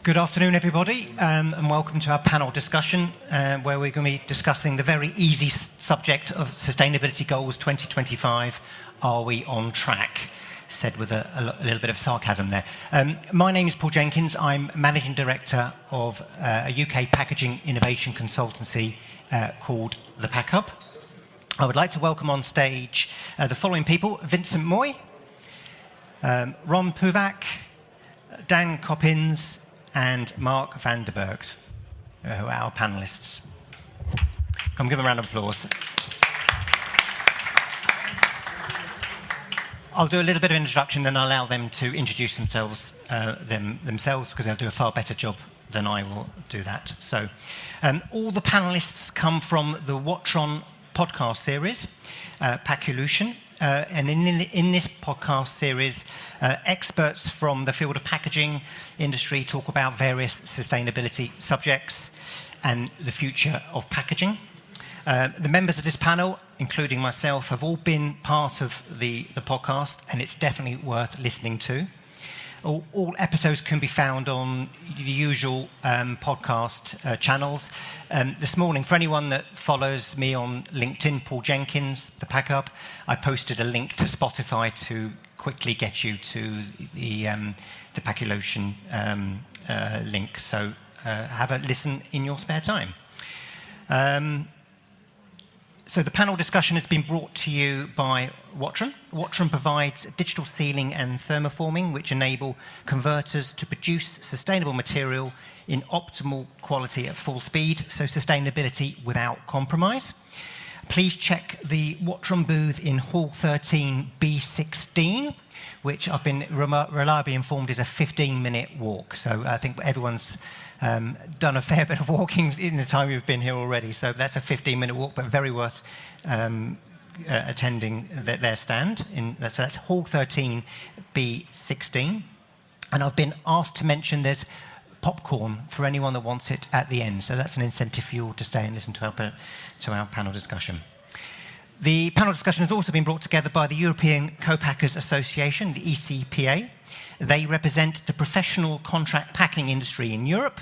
Good afternoon, everybody, and welcome to our panel discussion, where we're going to be discussing the very easy subject of Sustainability Goals 2025. Are we on track? Said with a little bit of sarcasm there. My name is Paul Jenkins. I'm Managing Director of a UK packaging innovation consultancy called the Pack Hub. I would like to welcome on stage the following people: Vincent Moy, Ron Puvak, Dan Coppins, and Mark van der Berg, who are our panellists. Come give them a round of applause. I'll do a little bit of introduction, then I'll allow them to introduce themselves, because they'll do a far better job than I will do that. So, all the panellists come from the Watron podcast series, Packolution. And in this podcast series, experts from the field of packaging industry talk about various sustainability subjects and the future of packaging. The members of this panel, including myself, have all been part of the podcast, and it's definitely worth listening to. All episodes can be found on the usual podcast channels. This morning, for anyone that follows me on LinkedIn, Paul Jenkins, the Pack Up, I posted a link to Spotify to quickly get you to the Packolution link. So have a listen in your spare time. So the panel discussion has been brought to you by Watron. Watron provides digital sealing and thermoforming, which enable converters to produce sustainable material in optimal quality at full speed, so sustainability without compromise. Please check the Watron booth in Hall 13 B16, which I've been reliably informed is a 15-minute walk. So I think everyone's done a fair bit of walking in the time you've been here already. So that's a 15-minute walk, but very worth attending their stand. So that's Hall 13 B16. And I've been asked to mention there's popcorn for anyone that wants it at the end. So that's an incentive for you all to stay and listen to our panel discussion. The panel discussion has also been brought together by the European Co-Packers Association, the ECPA. They represent the professional contract packing industry in Europe,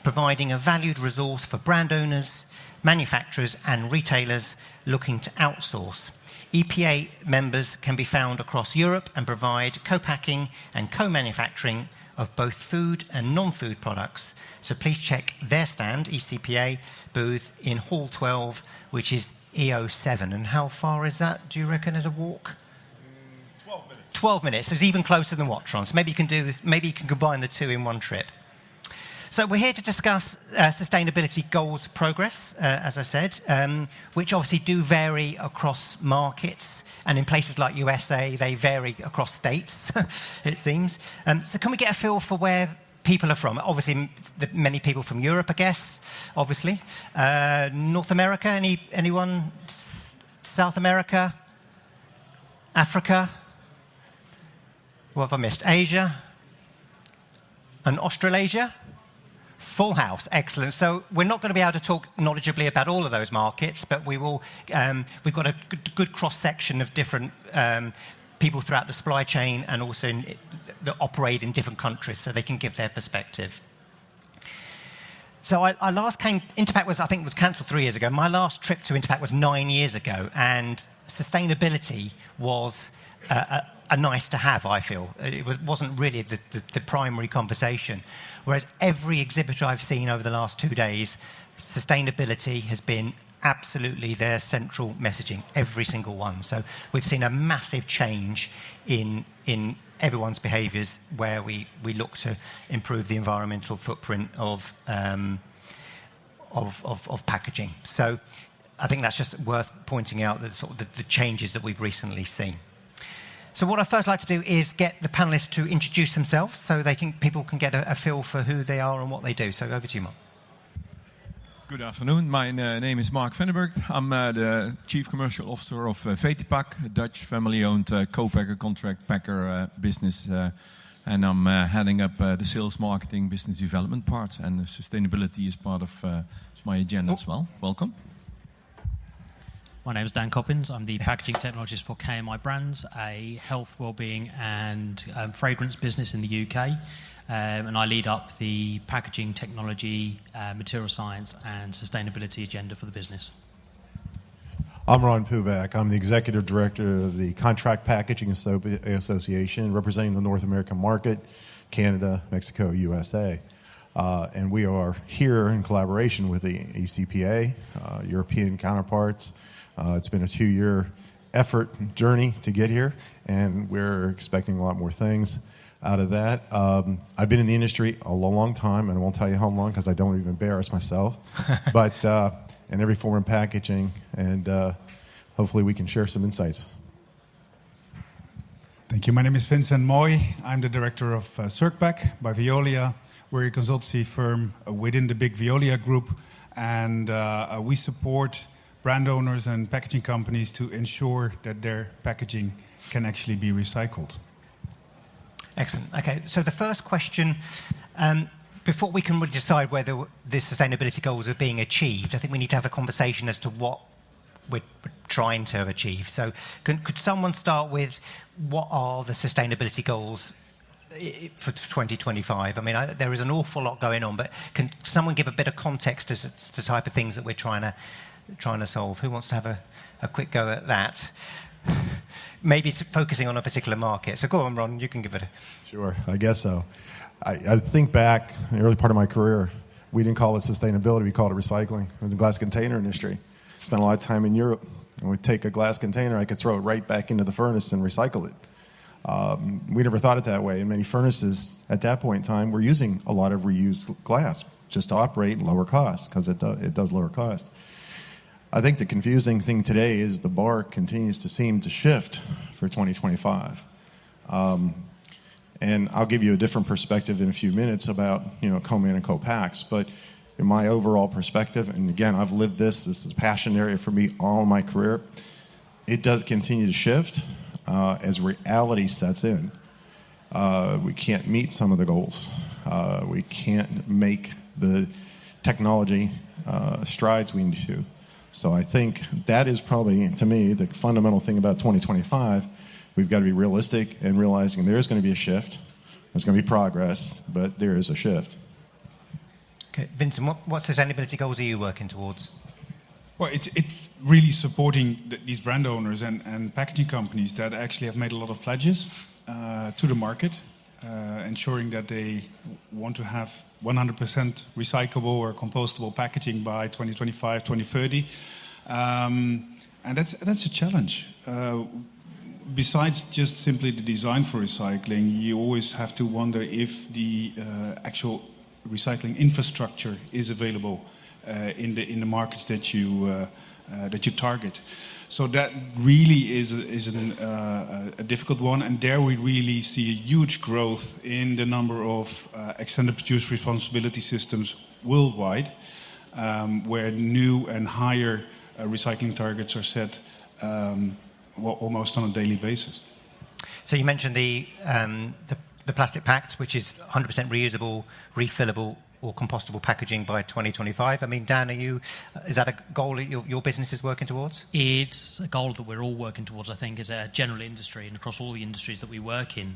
providing a valued resource for brand owners, manufacturers and retailers looking to outsource. EPA members can be found across Europe and provide co-packing and co-manufacturing of both food and non-food products. So please check their stand, ECPA booth in Hall 12, which is EO7. And how far is that, do you reckon, as a walk? 12 minutes. 12 minutes, so it's even closer than Watron. So maybe you can combine the two in one trip. So we're here to discuss sustainability goals progress, as I said, which obviously do vary across markets. And in places like USA, they vary across states, it seems. So can we get a feel for where people are from? Obviously, many people from Europe, I guess, obviously. North America, anyone? South America? Africa? What have I missed? Asia? And Australasia? Full house, excellent. So we're not going to be able to talk knowledgeably about all of those markets, but we will. We've got a good cross-section of different people throughout the supply chain and also that operate in different countries, so they can give their perspective. So I last came. Interpack was cancelled 3 years ago. My last trip to Interpack was 9 years ago, and sustainability was a nice to have, I feel. It wasn't really the primary conversation. Whereas every exhibitor I've seen over the last 2 days, sustainability has been absolutely their central messaging, every single one. So we've seen a massive change in everyone's behaviours where we look to improve the environmental footprint of packaging. So I think that's just worth pointing out, that sort of the changes that we've recently seen. So what I'd first like to do is get the panellists to introduce themselves so people can get a feel for who they are and what they do. So over to you, Mark. Good afternoon. My name is Mark van der Berg. I'm the Chief Commercial Officer of Interpack, a Dutch family-owned co-packer, contract packer business. And I'm heading up the sales, marketing, business development part. And sustainability is part of my agenda as well. Welcome. My name is Dan Coppins. I'm the packaging technologist for KMI Brands, a health, wellbeing and fragrance business in the UK. And I lead up the packaging technology, material science and sustainability agenda for the business. I'm Ron Puvak. I'm the Executive Director of the Contract Packaging Association, representing the North American market, Canada, Mexico, USA. And we are here in collaboration with the ECPA, European counterparts. It's been a 2-year effort journey to get here, and we're expecting a lot more things out of that. I've been in the industry a long time, and I won't tell you how long because I don't even embarrass myself. But in every form of packaging, and hopefully we can share some insights. Thank you. My name is Vincent Moy. I'm the director of Interpack by Veolia. We're a consultancy firm within the big Veolia group, and we support brand owners and packaging companies to ensure that their packaging can actually be recycled. Excellent. Okay, so the first question, before we can really decide whether the sustainability goals are being achieved, I think we need to have a conversation as to what we're trying to achieve. So could someone start with what are the sustainability goals for 2025? I mean, there is an awful lot going on, but can someone give a bit of context as to the type of things that we're trying to solve? Who wants to have a quick go at that? Maybe focusing on a particular market. So go on, Ron, you can give it a... Sure, I guess so. I think back in the early part of my career, we didn't call it sustainability, we called it recycling. It was the glass container industry. Spent a lot of time in Europe, and we'd take a glass container, I could throw it right back into the furnace and recycle it. We never thought it that way, and many furnaces at that point in time were using a lot of reused glass just to operate and lower costs, because it does lower cost. I think the confusing thing today is the bar continues to seem to shift for 2025. And I'll give you a different perspective in a few minutes about, co-man and co-packs, but in my overall perspective, and again, I've lived this is a passion area for me all my career, it does continue to shift as reality sets in. We can't meet some of the goals. We can't make the technology strides we need to. So I think that is probably, to me, the fundamental thing about 2025. We've got to be realistic and realizing there is going to be a shift. There's going to be progress, but there is a shift. Okay, Vincent, what sustainability goals are you working towards? Well, it's really supporting these brand owners and packaging companies that actually have made a lot of pledges to the market, ensuring that they want to have 100% recyclable or compostable packaging by 2025, 2030. And that's a challenge. Besides just simply the design for recycling, you always have to wonder if the actual recycling infrastructure is available in the markets that you target. So that really is a difficult one, and there we really see a huge growth in the number of extended producer responsibility systems worldwide, where new and higher recycling targets are set almost on a daily basis. So you mentioned the plastic pact, which is 100% reusable, refillable, or compostable packaging by 2025. I mean, Dan, is that a goal that your business is working towards? It's a goal that we're all working towards, I think, as a general industry and across all the industries that we work in.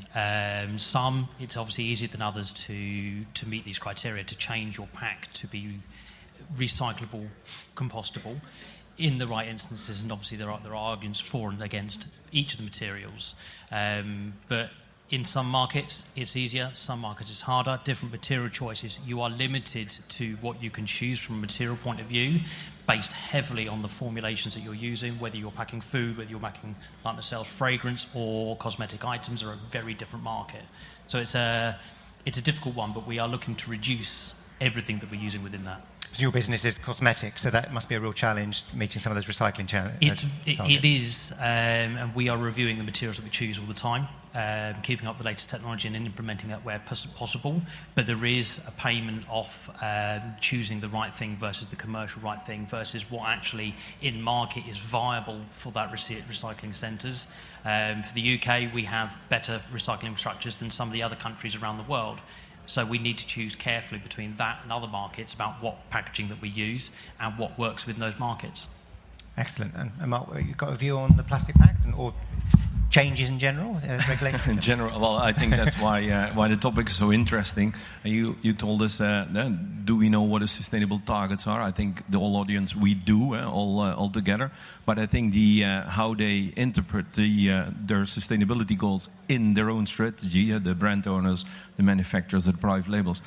Some, it's obviously easier than others to meet these criteria, to change your pack to be recyclable, compostable in the right instances, and obviously there are arguments for and against each of the materials. But in some markets, it's easier. Some markets, it's harder. Different material choices. You are limited to what you can choose from a material point of view, based heavily on the formulations that you're using, whether you're packing food, whether you're packing, like myself, fragrance or cosmetic items are a very different market. So it's a difficult one, but we are looking to reduce everything that we're using within that. So your business is cosmetic, so that must be a real challenge, meeting some of those recycling challenges. It is, and we are reviewing the materials that we choose all the time, keeping up the latest technology and implementing that where possible. But there is a payment off choosing the right thing versus the commercial right thing versus what actually in market is viable for that recycling centres. For the UK, we have better recycling infrastructures than some of the other countries around the world. So we need to choose carefully between that and other markets about what packaging that we use and what works within those markets. Excellent. And Mark, you got a view on the plastic pact or changes in general, regulation? In general, well, I think that's why the topic is so interesting. You told us, do we know what the sustainable targets are? I think the whole audience, we do, all together. But I think how they interpret their sustainability goals in their own strategy, the brand owners, the manufacturers, the private labels,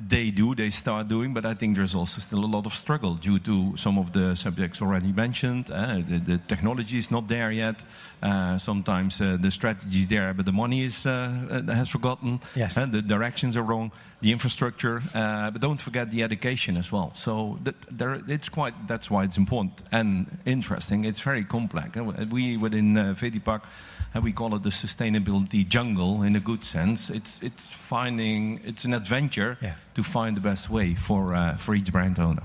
they start doing, but I think there's also still a lot of struggle due to some of the subjects already mentioned. The technology is not there yet. Sometimes the strategy is there, but the money has forgotten. Yes. The directions are wrong, the infrastructure, but don't forget the education as well. So that's why it's important and interesting. It's very complex. We within VTPAC, we call it the sustainability jungle in a good sense. It's an adventure to find the best way for each brand owner.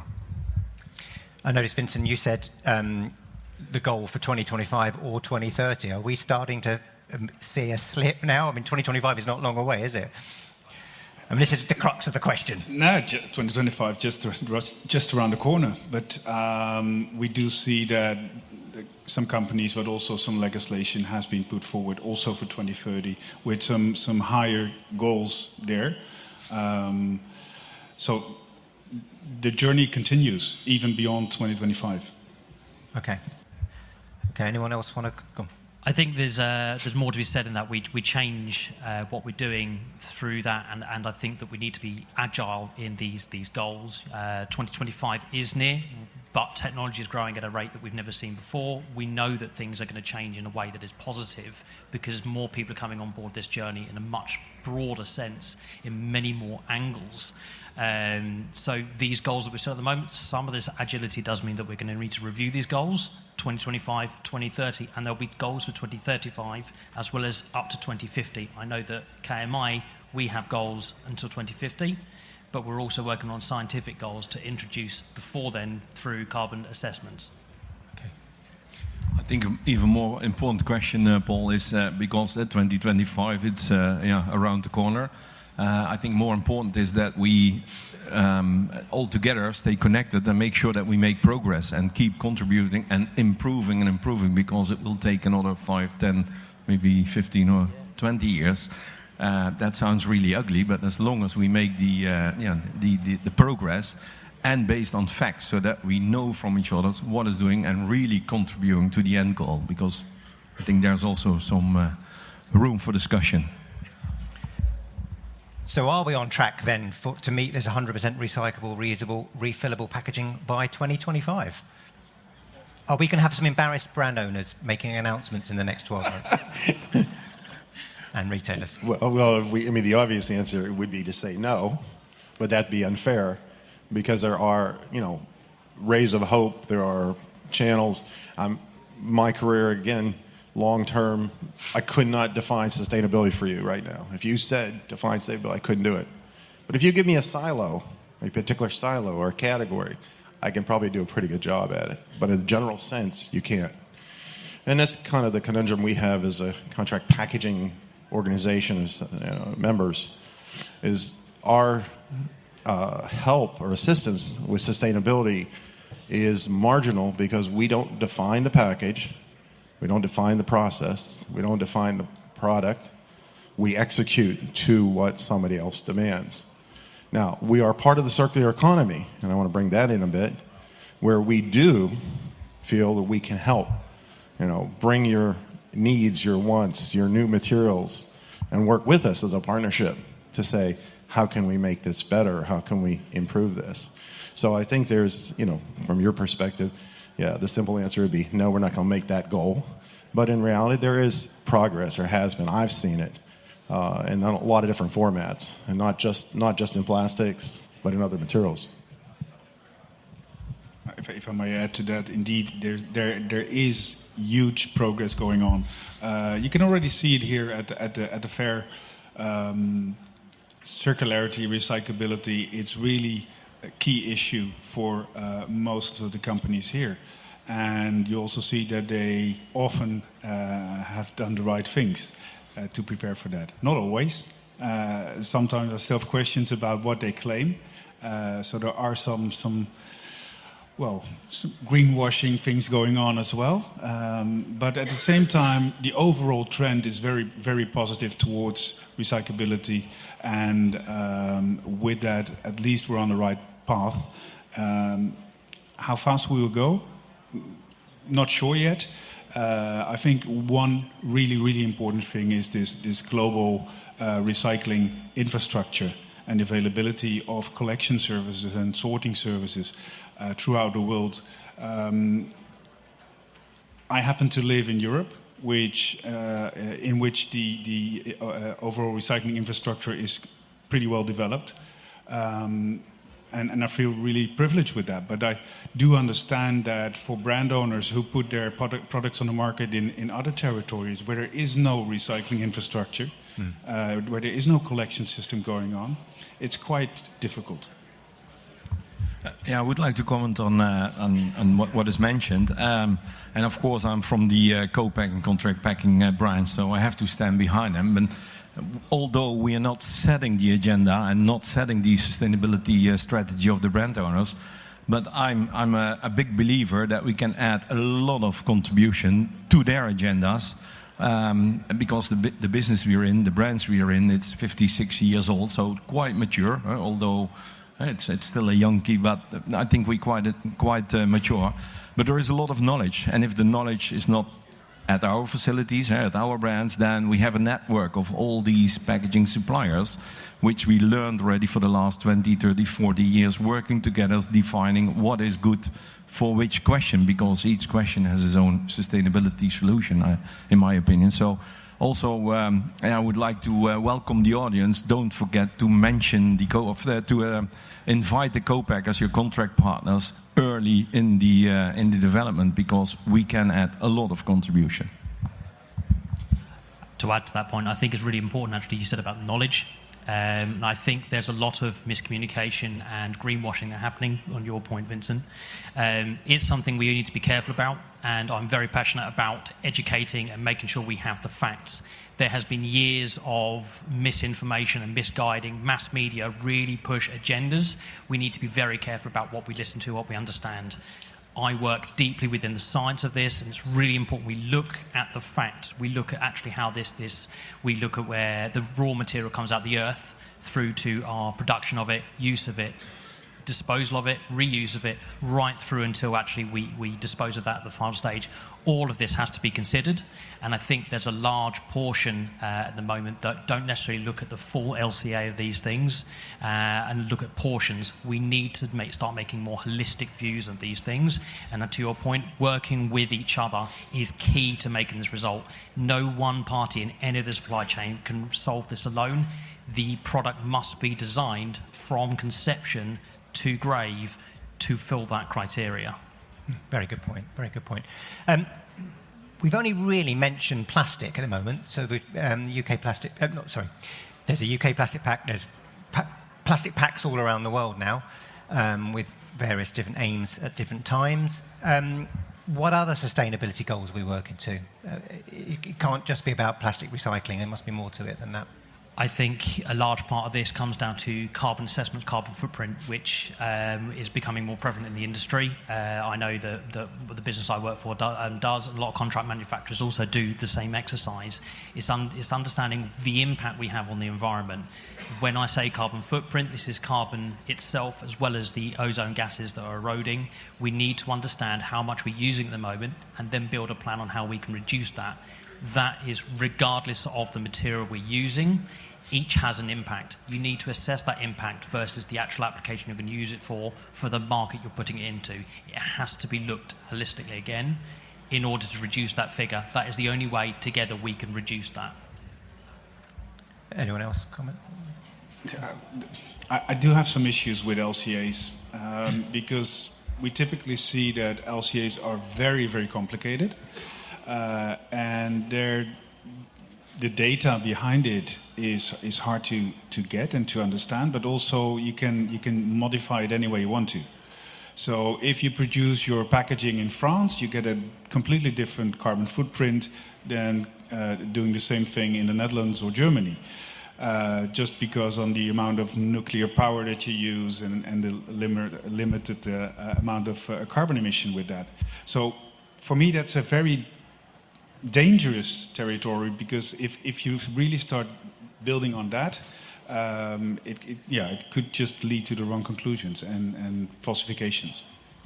I noticed, Vincent, you said the goal for 2025 or 2030. Are we starting to see a slip now? I mean, 2025 is not long away, is it? I mean, this is the crux of the question. No, 2025 just around the corner. But we do see that some companies, but also some legislation has been put forward also for 2030 with some higher goals there. So the journey continues even beyond 2025. Okay. Anyone else want to go? I think there's more to be said in that we change what we're doing through that, and I think that we need to be agile in these goals. 2025 is near, but technology is growing at a rate that we've never seen before. We know that things are going to change in a way that is positive because more people are coming on board this journey in a much broader sense, in many more angles. So these goals that we set at the moment, some of this agility does mean that we're going to need to review these goals, 2025, 2030, and there'll be goals for 2035 as well as up to 2050. I know that KMI, we have goals until 2050, but we're also working on scientific goals to introduce before then through carbon assessments. Okay. I think an even more important question, Paul, is because 2025, it's around the corner. I think more important is that we all together stay connected and make sure that we make progress and keep contributing and improving because it will take another 5, 10, maybe 15 or 20 years. That sounds really ugly, but as long as we make the progress and based on facts so that we know from each other what is doing and really contributing to the end goal, because I think there's also some room for discussion. So are we on track then to meet this 100% recyclable, reusable, refillable packaging by 2025? Are we going to have some embarrassed brand owners making announcements in the next 12 months? And retailers? Well, the obvious answer would be to say no, but that'd be unfair because there are, rays of hope, there are channels. My career, again, long term, I could not define sustainability for you right now. If you said define sustainability, I couldn't do it. But if you give me a silo, a particular silo or a category, I can probably do a pretty good job at it. But in a general sense, you can't. And that's kind of the conundrum we have as a contract packaging organization, as members, is our help or assistance with sustainability is marginal because we don't define the package. We don't define the process. We don't define the product. We execute to what somebody else demands. Now, we are part of the circular economy, and I want to bring that in a bit, where we do feel that we can help. Bring your needs, your wants, your new materials, and work with us as a partnership to say, how can we make this better? How can we improve this? So I think there's, from your perspective, the simple answer would be, no, we're not going to make that goal. But in reality, there is progress, or has been. I've seen it in a lot of different formats, and not just in plastics, but in other materials. If I may add to that, indeed, there is huge progress going on. You can already see it here at the fair. Circularity, recyclability, it's really a key issue for most of the companies here. And you also see that they often have done the right things to prepare for that. Not always. Sometimes I still have questions about what they claim. So there are some well, some greenwashing things going on as well. But at the same time, the overall trend is very, very positive towards recyclability. And with that, at least we're on the right path. How fast we will go? Not sure yet. I think one really, really important thing is this global recycling infrastructure and availability of collection services and sorting services throughout the world. I happen to live in Europe, in which the overall recycling infrastructure is pretty well developed. And I feel really privileged with that. But I do understand that for brand owners who put their products on the market in other territories where there is no recycling infrastructure, where there is no collection system going on, it's quite difficult. Yeah, I would like to comment on what is mentioned. And of course, I'm from the co-pack and contract packing branch, so I have to stand behind them. But although we are not setting the agenda and not setting the sustainability strategy of the brand owners, but I'm a big believer that we can add a lot of contribution to their agendas. Because the business we're in, the brands we are in, it's 56 years old, so quite mature, although it's still a young but I think we're quite mature. But there is a lot of knowledge, and if the knowledge is not at our facilities, at our brands, then we have a network of all these packaging suppliers, which we learned already for the last 20, 30, 40 years, working together, defining what is good for which question, because each question has its own sustainability solution, in my opinion. So also, I would like to welcome the audience. Don't forget to mention invite the co-pack as your contract partners early in the development, because we can add a lot of contribution. To add to that point, I think it's really important, actually, you said about knowledge. I think there's a lot of miscommunication and greenwashing happening, on your point, Vincent. It's something we need to be careful about, and I'm very passionate about educating and making sure we have the facts. There has been years of misinformation and misguiding. Mass media really push agendas. We need to be very careful about what we listen to, what we understand. I work deeply within the science of this, and it's really important we look at the facts. We look at actually how we look at where the raw material comes out of the earth through to our production of it, use of it, disposal of it, reuse of it, right through until actually we dispose of that at the final stage. All of this has to be considered, and I think there's a large portion at the moment that don't necessarily look at the full LCA of these things and look at portions. We need to start making more holistic views of these things, and to your point, working with each other is key to making this result. No one party in any of the supply chain can solve this alone. The product must be designed from conception to grave to fill that criteria. Very good point. Very good point. We've only really mentioned plastic at the moment. So the UK plastic. There's a UK plastic pack. There's plastic packs all around the world now, with various different aims at different times. What other sustainability goals are we working to? It can't just be about plastic recycling. There must be more to it than that. I think a large part of this comes down to carbon assessment, carbon footprint, which is becoming more prevalent in the industry. I know that the business I work for does, and a lot of contract manufacturers also do the same exercise. It's understanding the impact we have on the environment. When I say carbon footprint, this is carbon itself as well as the ozone gases that are eroding. We need to understand how much we're using at the moment and then build a plan on how we can reduce that. That is regardless of the material we're using. Each has an impact. You need to assess that impact versus the actual application you're going to use it for the market you're putting it into. It has to be looked holistically again in order to reduce that figure. That is the only way together we can reduce that. Anyone else comment? I do have some issues with LCAs because we typically see that LCAs are very, very complicated. And the data behind it is hard to get and to understand, but also you can modify it any way you want to. So if you produce your packaging in France, you get a completely different carbon footprint than doing the same thing in the Netherlands or Germany. just because on the amount of nuclear power that you use and the limited amount of carbon emission with that. So for me, that's a very dangerous territory, because if you really start building on that, it could just lead to the wrong conclusions and falsifications.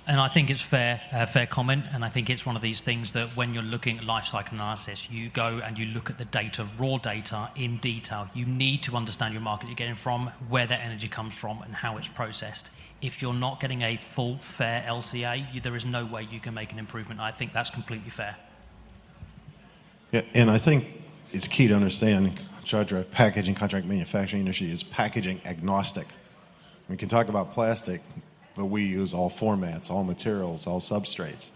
And I think it's fair comment, and I think it's one of these things that when you're looking at life cycle analysis, you go and you look at the data, raw data, in detail. You need to understand your market you're getting from, where that energy comes from, and how it's processed. If you're not getting a full, fair LCA, there is no way you can make an improvement. I think that's completely fair. Yeah, and I think it's key to understand packaging contract manufacturing industry is packaging agnostic. We can talk about plastic, but we use all formats, all materials, all substrates.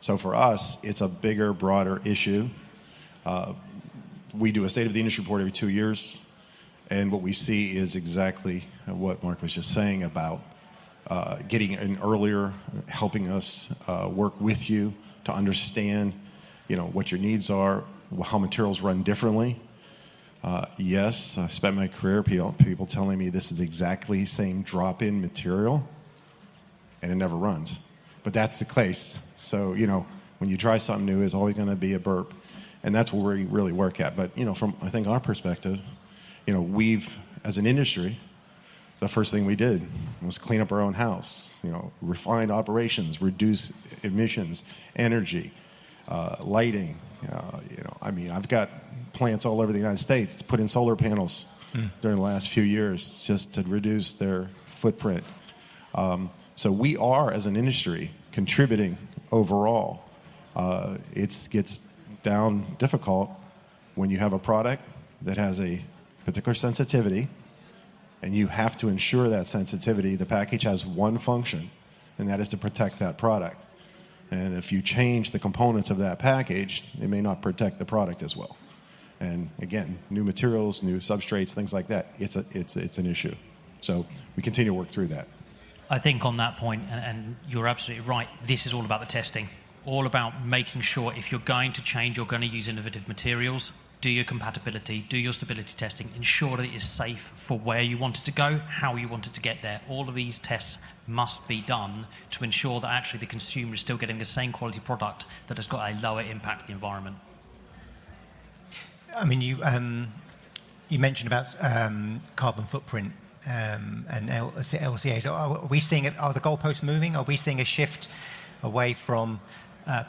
So for us, it's a bigger, broader issue. We do a State of the Industry report every 2 years, and what we see is exactly what Mark was just saying about getting in earlier, helping us work with you to understand, what your needs are, how materials run differently. Yes, I spent my career people telling me this is exactly the same drop-in material, and it never runs. But that's the case. So, when you try something new, it's always going to be a burp. And that's where we really work at. But, from, I think, our perspective, we've, as an industry, the first thing we did was clean up our own house, refine operations, reduce emissions, energy, lighting. I've got plants all over the United States put in solar panels during the last few years just to reduce their footprint. So we are, as an industry, contributing overall. It gets down difficult when you have a product that has a particular sensitivity, and you have to ensure that sensitivity. The package has one function, and that is to protect that product. And if you change the components of that package, it may not protect the product as well. And again, new materials, new substrates, things like that, it's an issue. So we continue to work through that. I think on that point, and you're absolutely right, this is all about the testing. All about making sure if you're going to change, you're going to use innovative materials, do your compatibility, do your stability testing, ensure that it is safe for where you want it to go, how you want it to get there. All of these tests must be done to ensure that actually the consumer is still getting the same quality product that has got a lower impact to the environment. I mean, you mentioned about carbon footprint and LCAs. Are we seeing it? Are the goalposts moving? Are we seeing a shift away from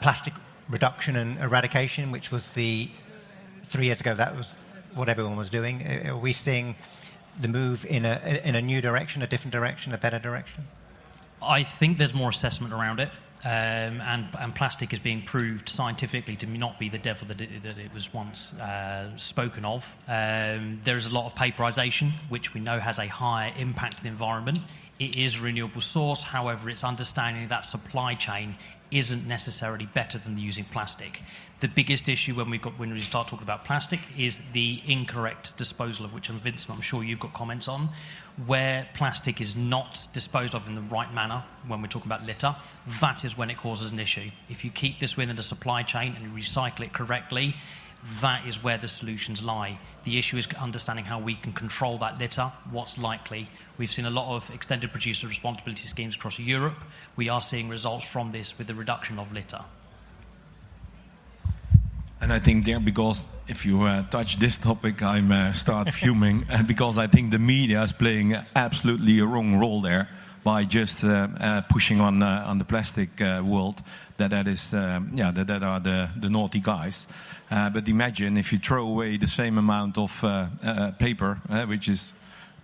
plastic reduction and eradication, which was 3 years ago? That was what everyone was doing. Are we seeing the move in a new direction, a different direction, a better direction? I think there's more assessment around it, and plastic is being proved scientifically to not be the devil that it was once spoken of. There is a lot of paperization, which we know has a higher impact to the environment. It is a renewable source, however, it's understanding that supply chain isn't necessarily better than using plastic. The biggest issue when we start talking about plastic is the incorrect disposal of which, Vincent, I'm sure you've got comments on, where plastic is not disposed of in the right manner when we're talking about litter. That is when it causes an issue. If you keep this within the supply chain and you recycle it correctly, that is where the solutions lie. The issue is understanding how we can control that litter, what's likely. We've seen a lot of extended producer responsibility schemes across Europe. We are seeing results from this with the reduction of litter. And I think there, because if you touch this topic, I start fuming, because I think the media is playing absolutely a wrong role there by just pushing on the plastic world. That are the naughty guys. But imagine if you throw away the same amount of paper, which is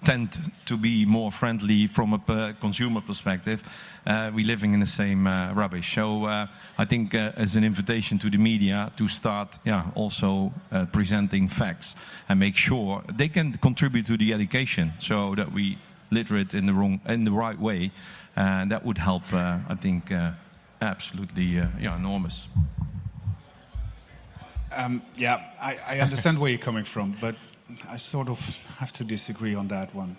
tend to be more friendly from a consumer perspective, we're living in the same rubbish. So I think as an invitation to the media to start also presenting facts and make sure they can contribute to the education so that we literate in the right way, and that would help, I think, absolutely enormous. I understand where you're coming from, but I sort of have to disagree on that one.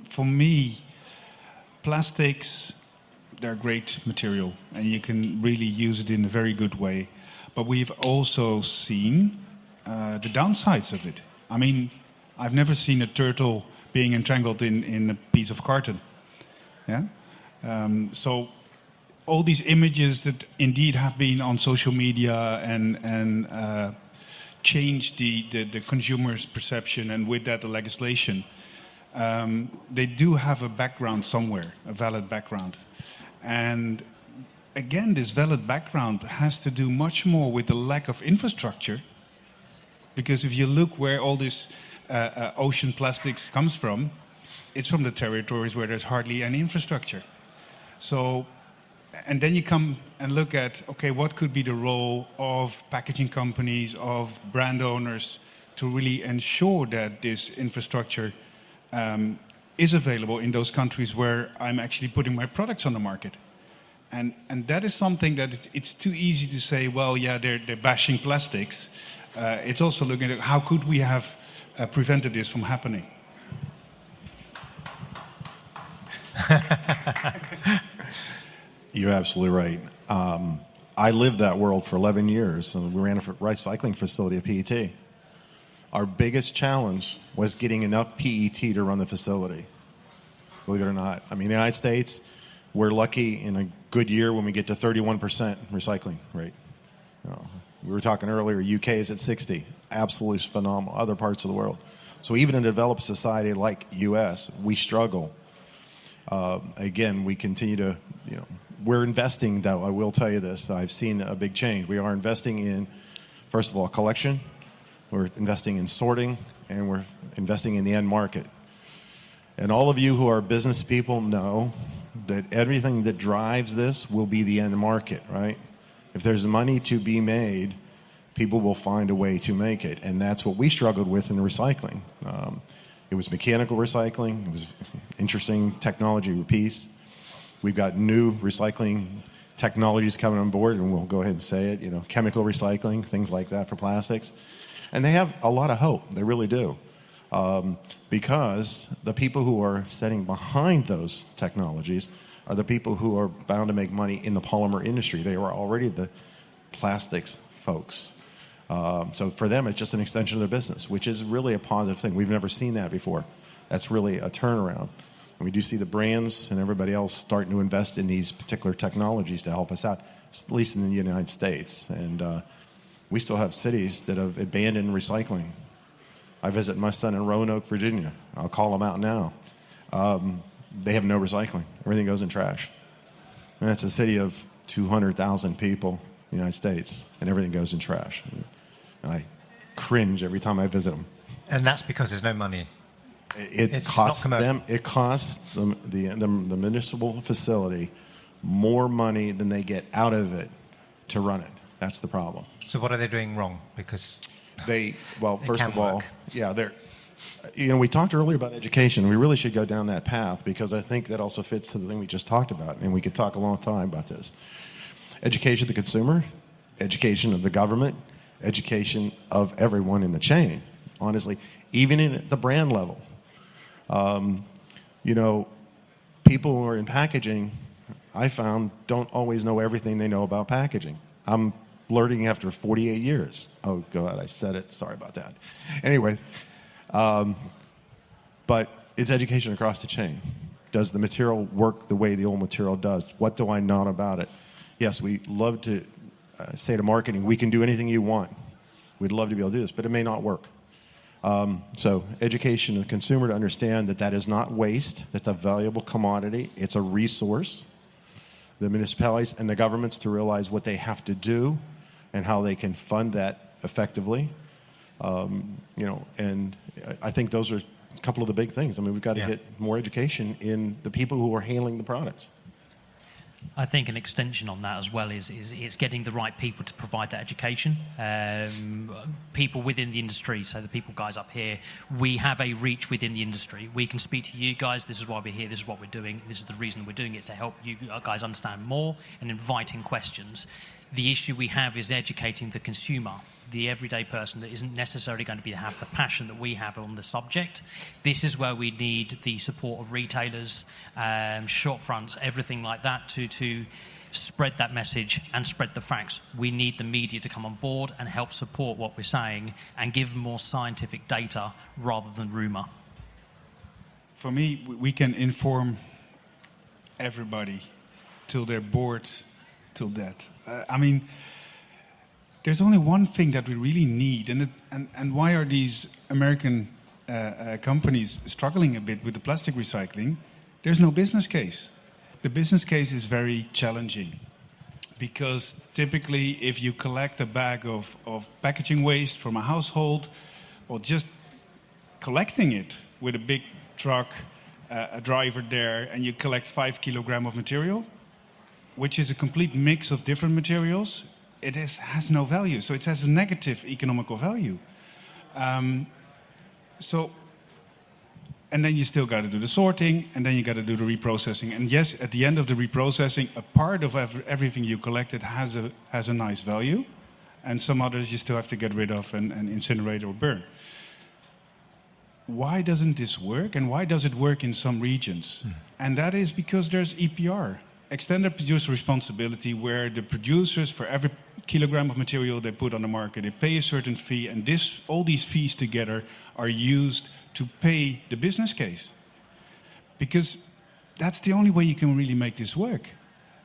For me, plastics, they're great material, and you can really use it in a very good way. But we've also seen the downsides of it. I mean, I've never seen a turtle being entrangled in a piece of carton. Yeah. So all these images that indeed have been on social media and changed the consumer's perception, and with that the legislation, they do have a background somewhere, a valid background. And again, this valid background has to do much more with the lack of infrastructure, because if you look where all this ocean plastics comes from, it's from the territories where there's hardly any infrastructure. So, and then you come and look at, okay, what could be the role of packaging companies, of brand owners, to really ensure that this infrastructure is available in those countries where I'm actually putting my products on the market. And that is something that it's too easy to say, well, yeah, they're bashing plastics. It's also looking at how could we have prevented this from happening. You're absolutely right. I lived that world for 11 years. We ran a recycling facility at PET. Our biggest challenge was getting enough PET to run the facility, believe it or not. I mean, in the United States, we're lucky in a good year when we get to 31% recycling rate. We were talking earlier, UK is at 60. Absolutely phenomenal. Other parts of the world. So even in a developed society like US, we struggle. Again, we continue to, we're investing, though, I will tell you this, I've seen a big change. We are investing in, first of all, collection, we're investing in sorting, and we're investing in the end market. And all of you who are business people know that everything that drives this will be the end market, right? If there's money to be made, people will find a way to make it. And that's what we struggled with in recycling. It was mechanical recycling. It was interesting technology piece. We've got new recycling technologies coming on board, and we'll go ahead and say it, chemical recycling, things like that for plastics. And they have a lot of hope. They really do. Because the people who are sitting behind those technologies are the people who are bound to make money in the polymer industry. They are already the plastics folks. So for them, it's just an extension of their business, which is really a positive thing. We've never seen that before. That's really a turnaround. And we do see the brands and everybody else starting to invest in these particular technologies to help us out, at least in the United States. And we still have cities that have abandoned recycling. I visit my son in Roanoke, Virginia. I'll call them out now. They have no recycling. Everything goes in trash. And that's a city of 200,000 people in the United States, and everything goes in trash. And I cringe every time I visit them. And that's because there's no money. It costs them. It costs the municipal facility more money than they get out of it to run it. That's the problem. So what are they doing wrong? Because first of all, they're. We talked earlier about education. We really should go down that path because I think that also fits to the thing we just talked about, and we could talk a long time about this. Education of the consumer, education of the government, education of everyone in the chain, honestly, even at the brand level. People who are in packaging, I found, don't always know everything they know about packaging. I'm learning after 48 years. Oh, God, I said it. Sorry about that. Anyway, but it's education across the chain. Does the material work the way the old material does? What do I know about it? Yes, we love to say to marketing, we can do anything you want. We'd love to be able to do this, but it may not work. So education of the consumer to understand that is not waste. That's a valuable commodity. It's a resource. The municipalities and the governments to realize what they have to do and how they can fund that effectively. And I think those are a couple of the big things. I mean, we've got to get more education in the people who are handling the products. I think an extension on that as well is it's getting the right people to provide that education. People within the industry, so the people guys up here, we have a reach within the industry. We can speak to you guys, this is why we're here, this is what we're doing, this is the reason we're doing it, to help you guys understand more and inviting questions. The issue we have is educating the consumer, the everyday person that isn't necessarily going to have the passion that we have on the subject. This is where we need the support of retailers, shop fronts, everything like that to spread that message and spread the facts. We need the media to come on board and help support what we're saying and give more scientific data rather than rumour. For me, we can inform everybody till they're bored, till death. I mean, there's only one thing that we really need, and why are these American companies struggling a bit with the plastic recycling? There's no business case. The business case is very challenging because typically if you collect a bag of packaging waste from a household, or just collecting it with a big truck, a driver there, and you collect 5 kilograms of material, which is a complete mix of different materials, it has no value. So it has a negative economical value. And then you still got to do the sorting, and then you got to do the reprocessing. And yes, at the end of the reprocessing, a part of everything you collected has a nice value, and some others you still have to get rid of and incinerate or burn. Why doesn't this work, and why does it work in some regions? And that is because there's EPR, extended producer responsibility, where the producers, for every kilogram of material they put on the market, they pay a certain fee, and all these fees together are used to pay the business case. Because that's the only way you can really make this work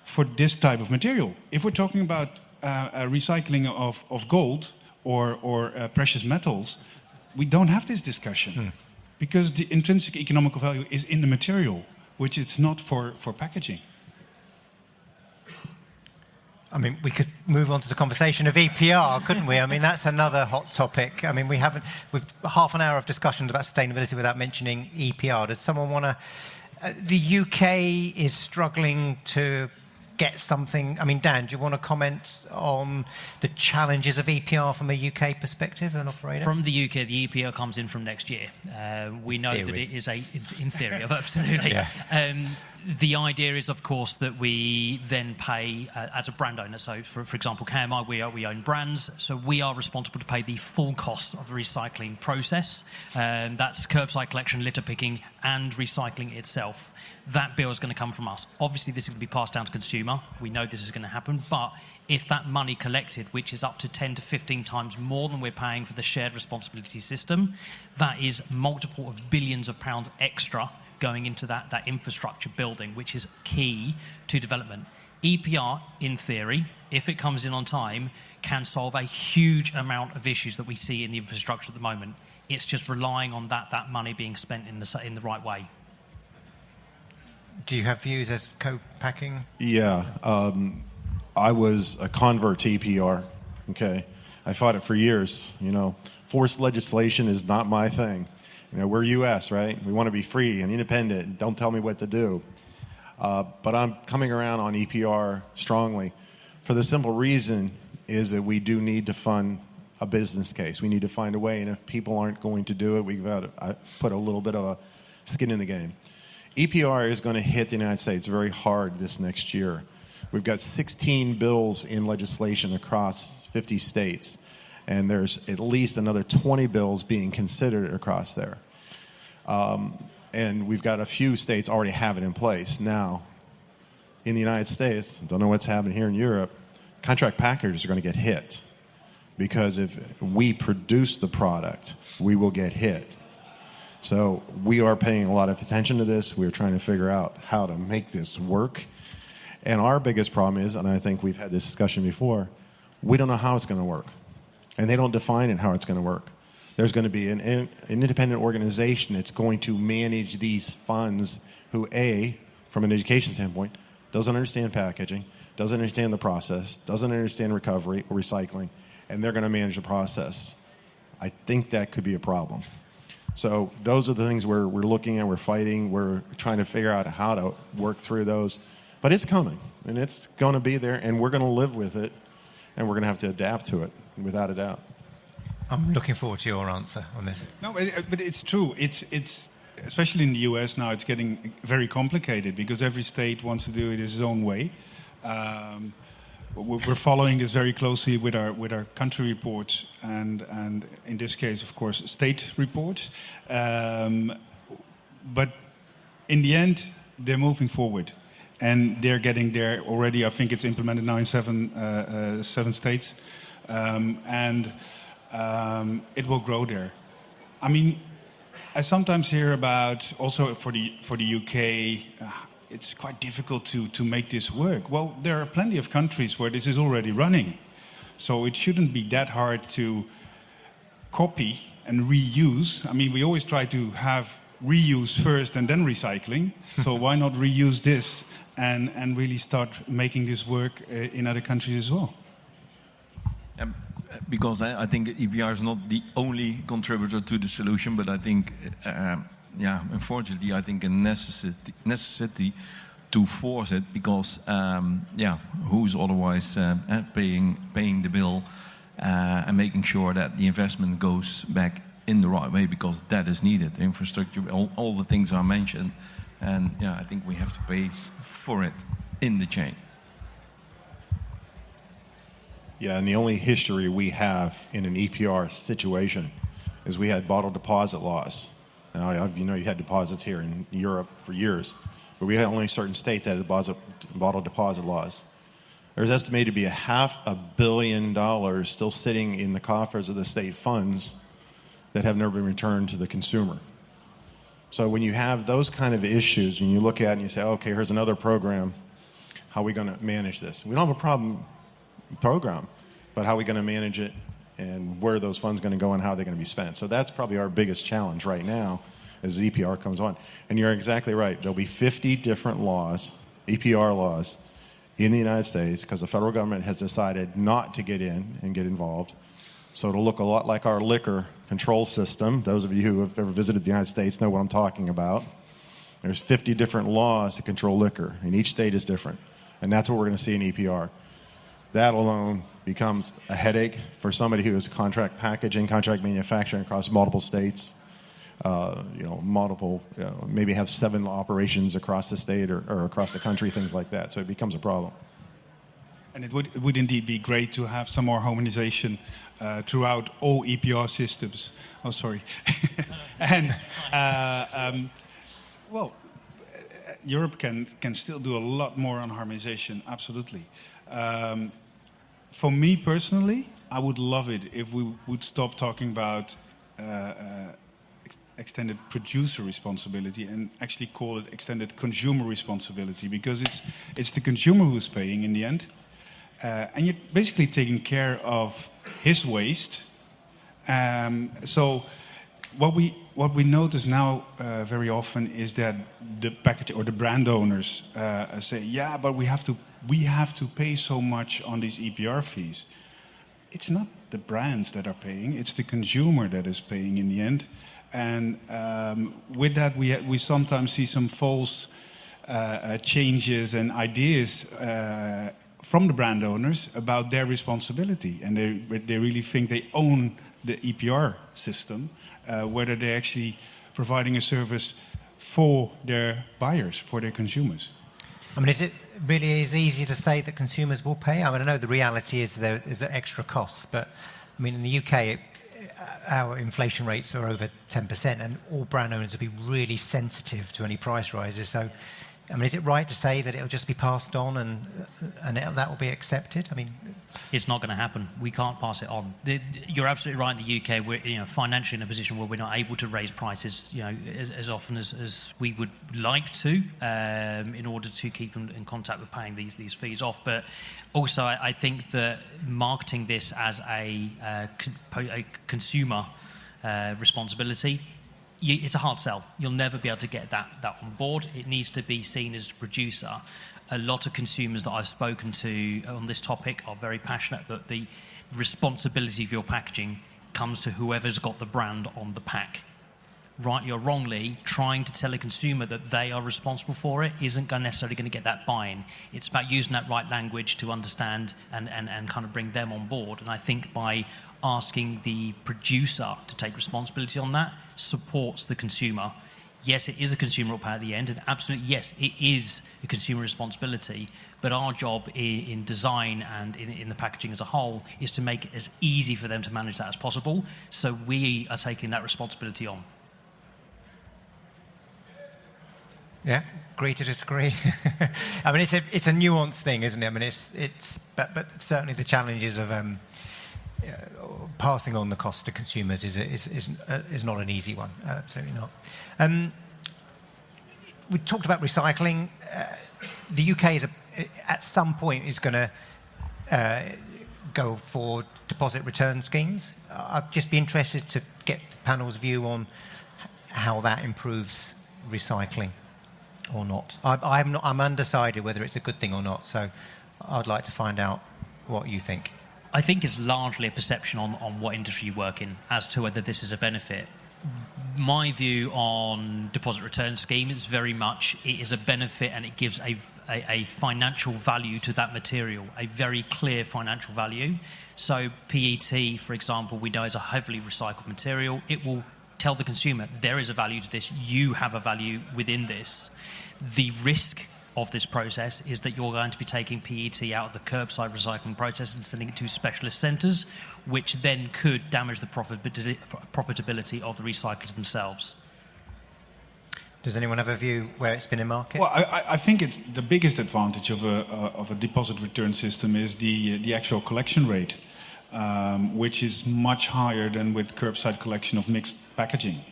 for this type of material. If we're talking about recycling of gold or precious metals, we don't have this discussion. Because the intrinsic economical value is in the material, which it's not for packaging. I mean, we could move on to the conversation of EPR, couldn't we? I mean, that's another hot topic. I mean, we've half an hour of discussions about sustainability without mentioning EPR. Does someone want to... the UK is struggling to get something... I mean, Dan, do you want to comment on the challenges of EPR from a UK perspective, an operator? From the UK, the EPR comes in from next year. We know that it is in theory, absolutely. Yeah. The idea is, of course, that we then pay as a brand owner. So, for example, KMI, we own brands, so we are responsible to pay the full cost of the recycling process. That's curbside collection, litter picking, and recycling itself. That bill is going to come from us. Obviously, this is going to be passed down to consumer. We know this is going to happen, but if that money collected, which is up to 10 to 15 times more than we're paying for the shared responsibility system, that is multiple of billions of pounds extra going into that infrastructure building, which is key to development. EPR, in theory, if it comes in on time, can solve a huge amount of issues that we see in the infrastructure at the moment. It's just relying on that money being spent in the right way. Do you have views as co-packing? Yeah. I was a convert to EPR, okay? I fought it for years, Forced legislation is not my thing. We're U.S., right? We want to be free and independent. Don't tell me what to do. But I'm coming around on EPR strongly for the simple reason is that we do need to fund a business case. We need to find a way, and if people aren't going to do it, we've got to put a little bit of a skin in the game. EPR is going to hit the United States very hard this next year. We've got 16 bills in legislation across 50 states. And there's at least another 20 bills being considered across there. And we've got a few states already have it in place. Now, in the United States, don't know what's happening here in Europe, contract packers are going to get hit. Because if we produce the product, we will get hit. So we are paying a lot of attention to this. We're trying to figure out how to make this work. And our biggest problem is, and I think we've had this discussion before, we don't know how it's going to work. And they don't define it how it's going to work. There's going to be an independent organization that's going to manage these funds who, A, from an education standpoint, doesn't understand packaging, doesn't understand the process, doesn't understand recovery or recycling, and they're going to manage the process. I think that could be a problem. So those are the things we're looking at, we're fighting, we're trying to figure out how to work through those. But it's coming, and it's going to be there, and we're going to live with it, and we're going to have to adapt to it, without a doubt. I'm looking forward to your answer on this. No, but it's true. It's especially in the US now, it's getting very complicated because every state wants to do it its own way. We're following this very closely with our country reports and in this case, of course, state reports. But in the end, they're moving forward. and they're getting there already. I think it's implemented now in seven states, and it will grow there. I mean, I sometimes hear about also for the UK. It's quite difficult to make this work. Well, there are plenty of countries where this is already running, so it shouldn't be that hard to copy and reuse. I mean, we always try to have reuse first and then recycling. So why not reuse this and really start making this work in other countries as well? Because I think EPR is not the only contributor to the solution, but I think, unfortunately, I think a necessity to force it, because, who's otherwise paying the bill and making sure that the investment goes back in the right way, because that is needed. Infrastructure, all the things are mentioned, and I think we have to pay for it in the chain. Yeah, and the only history we have in an EPR situation is we had bottle deposit laws. Now, you had deposits here in Europe for years, but we had only certain states that had bottle deposit laws. There's estimated to be $500 million still sitting in the coffers of the state funds that have never been returned to the consumer. So when you have those kind of issues, and you look at it and you say, okay, here's another program, how are we going to manage this? We don't have a program, but how are we going to manage it, and where are those funds going to go, and how are they going to be spent? So that's probably our biggest challenge right now as EPR comes on. And you're exactly right. There'll be 50 different laws, EPR laws, in the United States, because the federal government has decided not to get in and get involved. So it'll look a lot like our liquor control system. Those of you who have ever visited the United States know what I'm talking about. There's 50 different laws to control liquor, and each state is different. And that's what we're going to see in EPR. That alone becomes a headache for somebody who is contract packaging, contract manufacturing across multiple states. Maybe have 7 operations across the state or across the country, things like that. So it becomes a problem. And it would indeed be great to have some more harmonization throughout all EPR systems. Oh, sorry. And Europe can still do a lot more on harmonization. Absolutely. For me personally, I would love it if we would stop talking about extended producer responsibility and actually call it extended consumer responsibility, because it's the consumer who's paying in the end. And you're basically taking care of his waste. So what we notice now very often is that the package or the brand owners say, yeah, but we have to pay so much on these EPR fees. It's not the brands that are paying; it's the consumer that is paying in the end. And with that, we sometimes see some false changes and ideas from the brand owners about their responsibility, and they really think they own the EPR system, whether they're actually providing a service for their buyers, for their consumers. I mean, is it really as easy to say that consumers will pay? I mean, I know the reality is there is extra costs, but I mean, in the UK, our inflation rates are over 10%, and all brand owners will be really sensitive to any price rises. So, I mean, is it right to say that it'll just be passed on and that will be accepted? I mean, it's not going to happen. We can't pass it on. You're absolutely right. In the UK, we're financially in a position where we're not able to raise prices, as often as we would like to, in order to keep in contact with paying these fees off. But also, I think that marketing this as a consumer responsibility, it's a hard sell. You'll never be able to get that on board. It needs to be seen as a producer. A lot of consumers that I've spoken to on this topic are very passionate that the responsibility of your packaging comes to whoever's got the brand on the pack. Rightly or wrongly, trying to tell a consumer that they are responsible for it isn't necessarily going to get that buy-in. It's about using that right language to understand and kind of bring them on board. And I think by asking the producer to take responsibility on that supports the consumer. Yes, it is a consumer pay at the end, and absolutely, yes, it is a consumer responsibility, but our job in design and in the packaging as a whole is to make it as easy for them to manage that as possible, so we are taking that responsibility on. Yeah, agree to disagree. I mean, it's a nuanced thing, isn't it? I mean, but certainly the challenges of passing on the cost to consumers is not an easy one. Certainly not. We talked about recycling. The UK at some point is going to go for deposit return schemes. I'd just be interested to get the panel's view on how that improves recycling or not. I'm undecided whether it's a good thing or not, so I'd like to find out what you think. I think it's largely a perception on what industry you work in as to whether this is a benefit. My view on deposit return scheme is very much it is a benefit and it gives a financial value to that material, a very clear financial value. So PET, for example, we know is a heavily recycled material. It will tell the consumer there is a value to this, you have a value within this. The risk of this process is that you're going to be taking PET out of the curbside recycling process and sending it to specialist centres, which then could damage the profitability of the recyclers themselves. Does anyone have a view where it's been in market? Well, I think it's the biggest advantage of a deposit return system is the actual collection rate, which is much higher than with curbside collection of mixed packaging.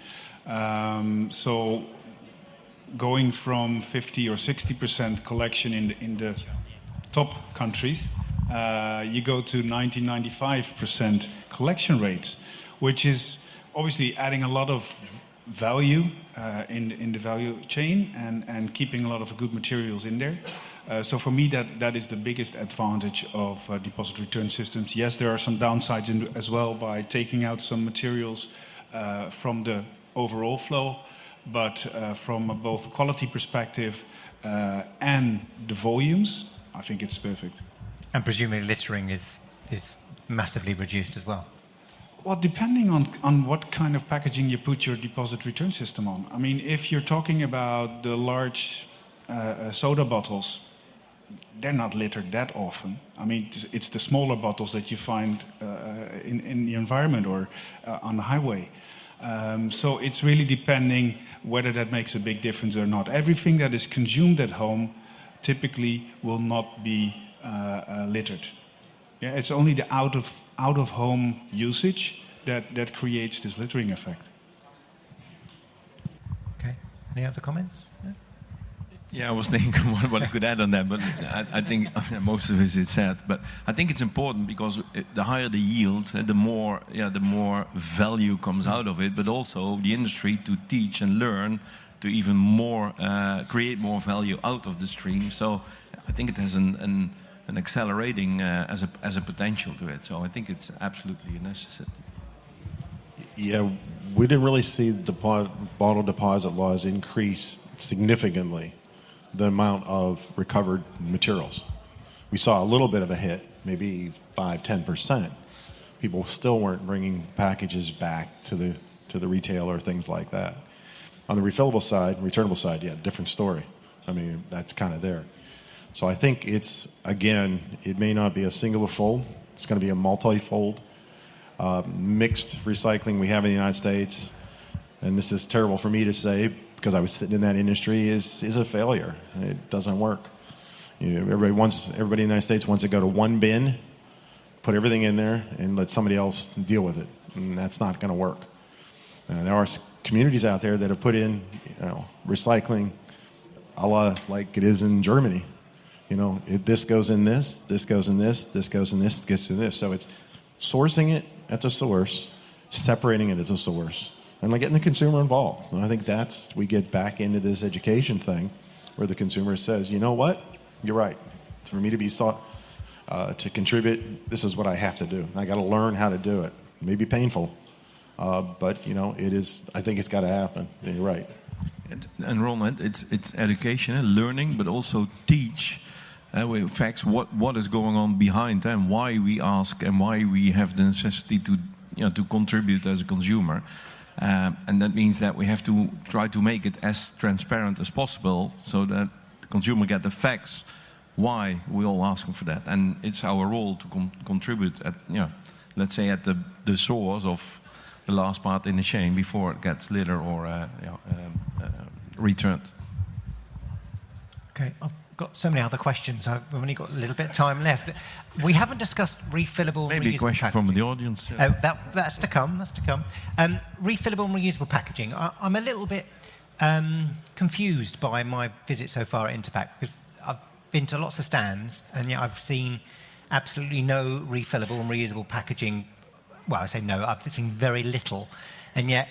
So going from 50 or 60% collection in the top countries, you go to 90-95% collection rates, which is obviously adding a lot of value in the value chain and keeping a lot of good materials in there. So for me, that is the biggest advantage of deposit return systems. Yes, there are some downsides as well by taking out some materials from the overall flow, but from both quality perspective and the volumes, I think it's perfect. And presumably littering is massively reduced as well. Well, depending on what kind of packaging you put your deposit return system on. I mean, if you're talking about the large soda bottles, they're not littered that often. I mean, it's the smaller bottles that you find in the environment or on the highway. So it's really depending whether that makes a big difference or not. Everything that is consumed at home typically will not be littered. Yeah, it's only the out of home usage that creates this littering effect. Okay. Any other comments? Yeah, I was thinking what I could add on that, but I think most of it is said. But I think it's important because the higher the yield, the more value comes out of it. But also the industry to teach and learn to even more create more value out of the stream. So I think it has an accelerating as a potential to it. So I think it's absolutely a necessity. Yeah, we didn't really see the bottle deposit laws increase significantly the amount of recovered materials. We saw a little bit of a hit, maybe 5-10%. People still weren't bringing packages back to the retailer, things like that. On the refillable side, returnable side, yeah, different story. I mean, that's kind of there. So I think it's, again, it may not be a singular fold. It's going to be a multi-fold. Mixed recycling we have in the United States, and this is terrible for me to say because I was sitting in that industry, is a failure. It doesn't work. You know, everybody in the United States wants to go to one bin, put everything in there, and let somebody else deal with it. And that's not going to work. There are communities out there that have put in, recycling a la like it is in Germany. You know, this goes in this goes in this goes in this, gets to this. So it's sourcing it at the source, separating it at the source, and like getting the consumer involved. And I think we get back into this education thing where the consumer says, you know what, you're right. For me to be to contribute, this is what I have to do. I got to learn how to do it. It may be painful, but it is. I think it's got to happen. And you're right. And Ron, it's education and learning, but also teach with facts what is going on behind and why we ask and why we have the necessity to contribute as a consumer. And that means that we have to try to make it as transparent as possible so that the consumer get the facts why we all asking for that. And it's our role to contribute at, let's say at the source of the last part in the chain before it gets littered or returned. Okay, I've got so many other questions. I've only got a little bit of time left. We haven't discussed refillable. Maybe a question from the audience. That's to come. That's to come. Refillable and reusable packaging. I'm a little bit confused by my visit so far at Interpack, because I've been to lots of stands and yet I've seen absolutely no refillable and reusable packaging. Well, I say no. I've seen very little, and yet,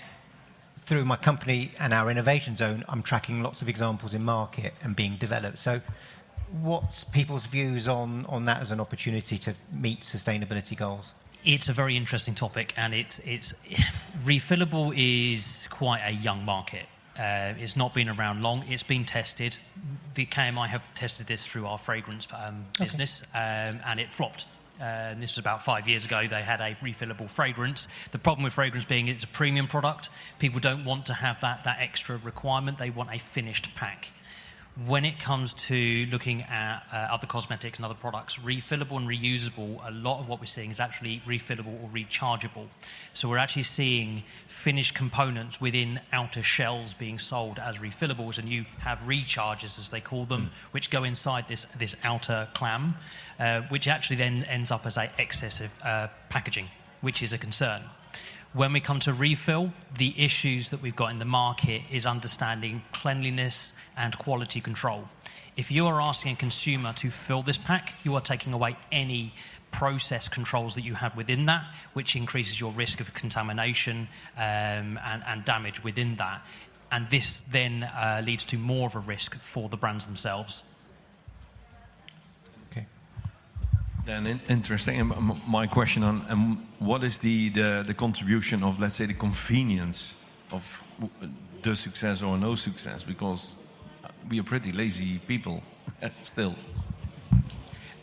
through my company and our innovation zone, I'm tracking lots of examples in market and being developed. So what's people's views on that as an opportunity to meet sustainability goals? It's a very interesting topic, and it's refillable is quite a young market. It's not been around long. It's been tested. The KMI have tested this through our fragrance business, and it flopped. This was about 5 years ago. They had a refillable fragrance. The problem with fragrance being it's a premium product. People don't want to have that extra requirement. They want a finished pack. When it comes to looking at other cosmetics and other products, refillable and reusable, a lot of what we're seeing is actually refillable or rechargeable. So we're actually seeing finished components within outer shells being sold as refillables, and you have recharges, as they call them, which go inside this outer clam, which actually then ends up as excessive packaging, which is a concern. When we come to refill, the issues that we've got in the market is understanding cleanliness and quality control. If you are asking a consumer to fill this pack, you are taking away any process controls that you have within that, which increases your risk of contamination and damage within that. And this then leads to more of a risk for the brands themselves. Then interesting. My question on what is the contribution of, let's say, the convenience of the success or no success? Because we are pretty lazy people still.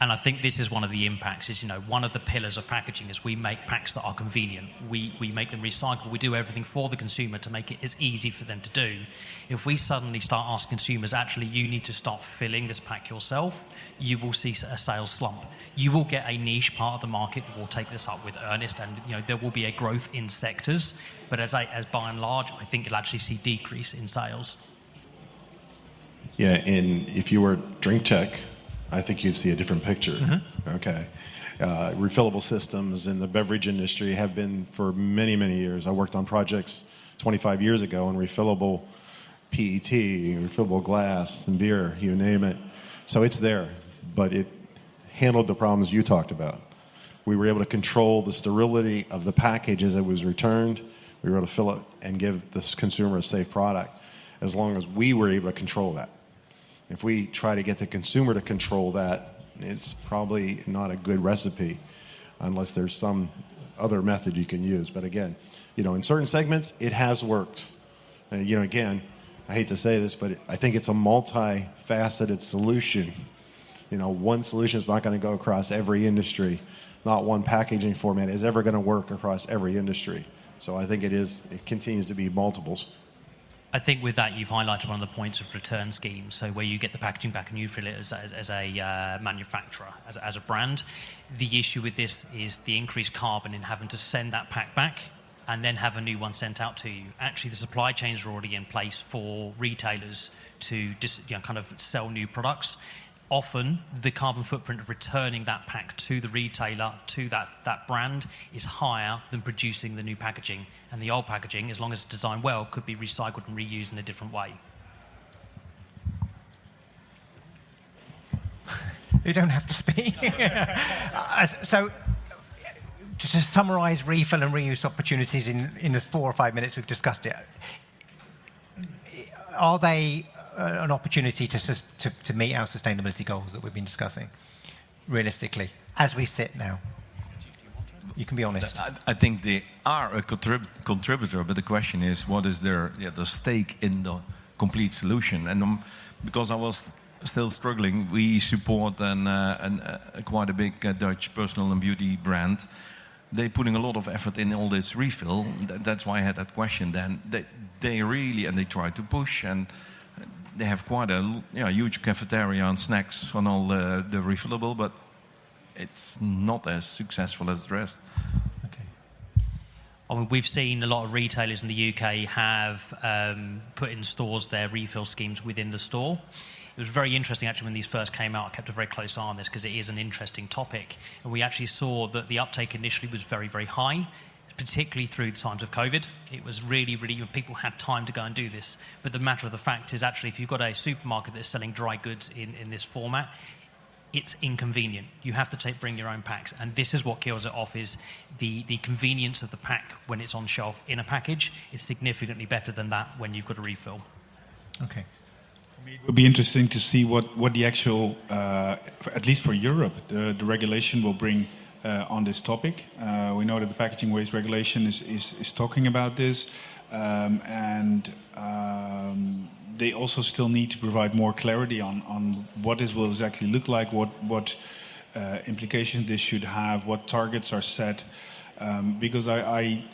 And I think this is one of the impacts, is, one of the pillars of packaging is we make packs that are convenient. We make them recyclable. We do everything for the consumer to make it as easy for them to do. If we suddenly start asking consumers, actually, you need to start filling this pack yourself, you will see a sales slump. You will get a niche part of the market that will take this up with earnest, and there will be a growth in sectors. But as by and large, I think you'll actually see decrease in sales. Yeah, and if you were drink tech, I think you'd see a different picture. Mm-hmm. Okay. Refillable systems in the beverage industry have been for many, many years. I worked on projects 25 years ago in refillable PET, refillable glass, and beer, you name it. So it's there, but it handled the problems you talked about. We were able to control the sterility of the package as it was returned. We were able to fill it and give the consumer a safe product, as long as we were able to control that. If we try to get the consumer to control that, it's probably not a good recipe unless there's some other method you can use. But again, in certain segments, it has worked. And, again, I hate to say this, but I think it's a multifaceted solution. One solution is not going to go across every industry. Not one packaging format is ever going to work across every industry. So I think it continues to be multiples. I think with that, you've highlighted one of the points of return schemes. So where you get the packaging back and you fill it as a manufacturer, as a brand. The issue with this is the increased carbon in having to send that pack back and then have a new one sent out to you. Actually, the supply chains are already in place for retailers to kind of sell new products. Often, the carbon footprint of returning that pack to the retailer, to that brand, is higher than producing the new packaging. And the old packaging, as long as it's designed well, could be recycled and reused in a different way. You don't have to speak. So, to summarise refill and reuse opportunities in the 4 or 5 minutes we've discussed it, are they an opportunity to meet our sustainability goals that we've been discussing, realistically, as we sit now? You can be honest. I think they are a contributor, but the question is, what is their stake in the complete solution? And because I was still struggling, we support quite a big Dutch personal and beauty brand. They're putting a lot of effort in all this refill. That's why I had that question. Then they really, and they try to push, and they have quite a huge cafeteria and snacks on all the refillable, but it's not as successful as the rest. Okay. I mean, we've seen a lot of retailers in the UK have put in stores their refill schemes within the store. It was very interesting, actually, when these first came out. I kept a very close eye on this because it is an interesting topic. And we actually saw that the uptake initially was very, very high, particularly through the times of COVID. It was really, people had time to go and do this. But the matter of the fact is, actually, if you've got a supermarket that's selling dry goods in this format, it's inconvenient. You have to bring your own packs. And this is what kills it off, is the convenience of the pack when it's on shelf in a package is significantly better than that when you've got a refill. Okay. It would be interesting to see what the actual, at least for Europe, the regulation will bring on this topic. We know that the packaging waste regulation is talking about this, and they also still need to provide more clarity on what this will exactly look like, what implications this should have, what targets are set, because I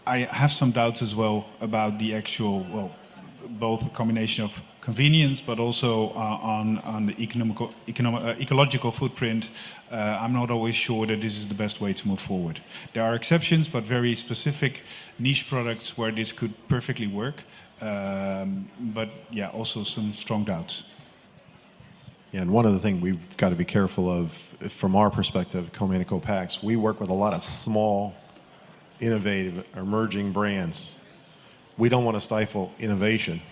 have some doubts as well about the actual, well, both a combination of convenience, but also on the ecological footprint. I'm not always sure that this is the best way to move forward. There are exceptions, but very specific niche products where this could perfectly work. But yeah, also some strong doubts. Yeah, and one of the things we've got to be careful of, from our perspective, Co-Man and Co-Packs, we work with a lot of small, innovative, emerging brands. We don't want to stifle innovation.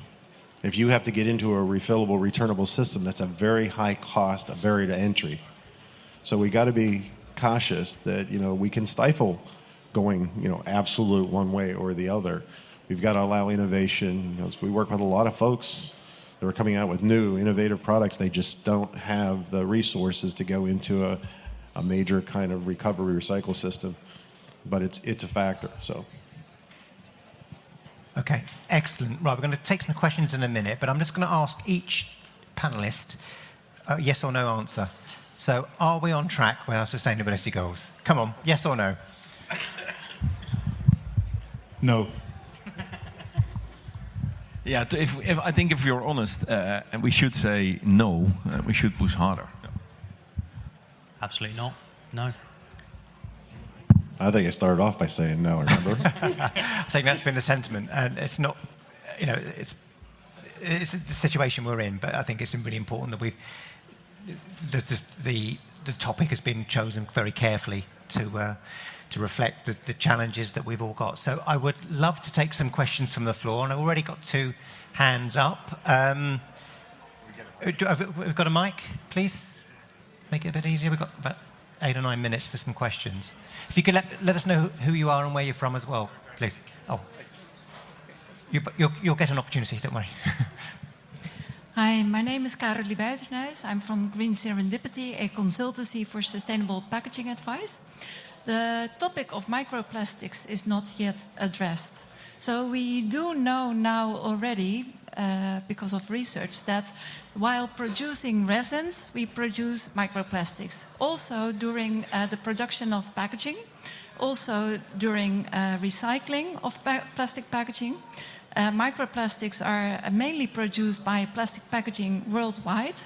If you have to get into a refillable, returnable system, that's a very high cost, a barrier to entry. So we got to be cautious that, we can stifle going, absolute one way or the other. We've got to allow innovation. We work with a lot of folks that are coming out with new, innovative products. They just don't have the resources to go into a major kind of recovery recycle system. But it's a factor. So. Okay, excellent. Right, we're going to take some questions in a minute, but I'm just going to ask each panellist a yes or no answer. So, are we on track with our sustainability goals? Come on, yes or no? No. Yeah, I think if you're honest, and we should say no, we should push harder. Absolutely not. No. I think I started off by saying no, remember? I think that's been the sentiment, and it's not, it's the situation we're in, but I think it's really important that the topic has been chosen very carefully to reflect the challenges that we've all got. So I would love to take some questions from the floor, and I've already got 2 hands up. We've got a mic, please? Make it a bit easier. We've got about 8 or 9 minutes for some questions. If you could let us know who you are and where you're from as well, please. Oh, you'll get an opportunity, don't worry. Hi, my name is Carolie Buitenhuis. I'm from Green Serendipity, a consultancy for sustainable packaging advice. The topic of microplastics is not yet addressed. So we do know now already, because of research, that while producing resins, we produce microplastics. Also during the production of packaging, also during recycling of plastic packaging. Microplastics are mainly produced by plastic packaging worldwide.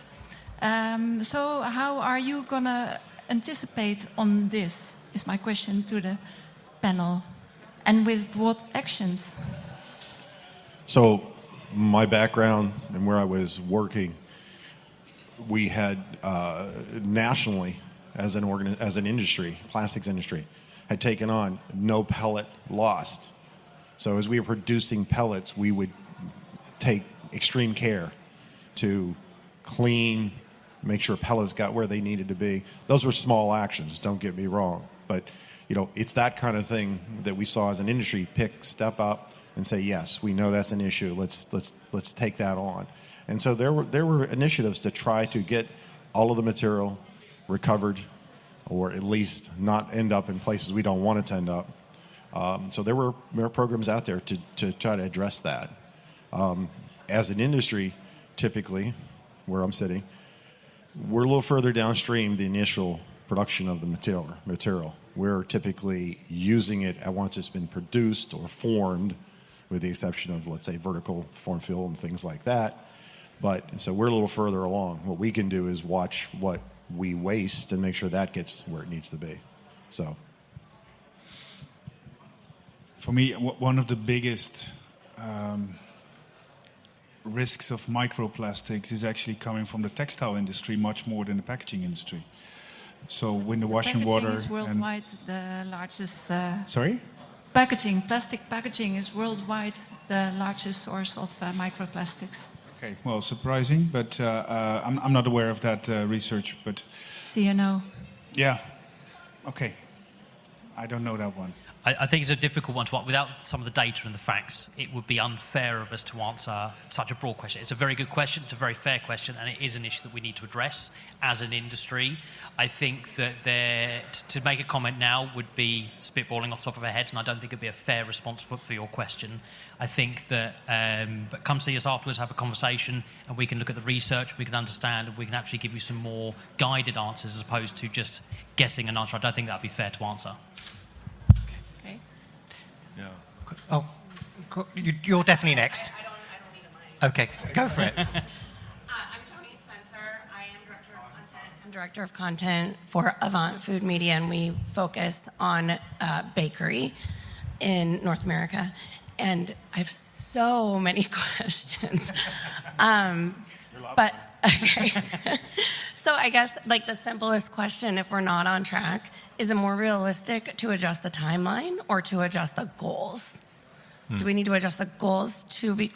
So how are you going to anticipate on this, is my question to the panel. And with what actions? So my background and where I was working, we had nationally, as an industry, plastics industry, had taken on no pellet lost. So as we were producing pellets, we would take extreme care to clean, make sure pellets got where they needed to be. Those were small actions, don't get me wrong. But, it's that kind of thing that we saw as an industry step up and say, yes, we know that's an issue. Let's take that on. And so there were initiatives to try to get all of the material recovered, or at least not end up in places we don't want it to end up. So there were programs out there to try to address that. As an industry, typically, where I'm sitting, we're a little further downstream the initial production of the material. We're typically using it at once it's been produced or formed, with the exception of, let's say, vertical form fill and things like that. But so we're a little further along. What we can do is watch what we waste and make sure that gets where it needs to be. So. For me, one of the biggest risks of microplastics is actually coming from the textile industry much more than the packaging industry. So when the washing water Packaging is worldwide the largest. Sorry? Plastic packaging is worldwide the largest source of microplastics. Okay, well, surprising, but I'm not aware of that research. But TNO. yeah, okay, I don't know that one. I think it's a difficult one to answer. Without some of the data and the facts, it would be unfair of us to answer such a broad question. It's a very good question, it's a very fair question, and it is an issue that we need to address as an industry. I think that to make a comment now would be spitballing off the top of our heads, and I don't think it would be a fair response for your question. I think that, but come see us afterwards, have a conversation, and we can look at the research, we can understand, and we can actually give you some more guided answers as opposed to just guessing an answer. I don't think that would be fair to answer. Yeah. Oh, you're definitely next. I don't need a mic. Okay, go for it. I'm Tony Spencer. I am Director of Content. I'm Director of Content for Avant Food Media, and we focus on bakery in North America. And I have so many questions. But, okay. So I guess like the simplest question, if we're not on track, is it more realistic to adjust the timeline or to adjust the goals? Do we need to adjust the goals to be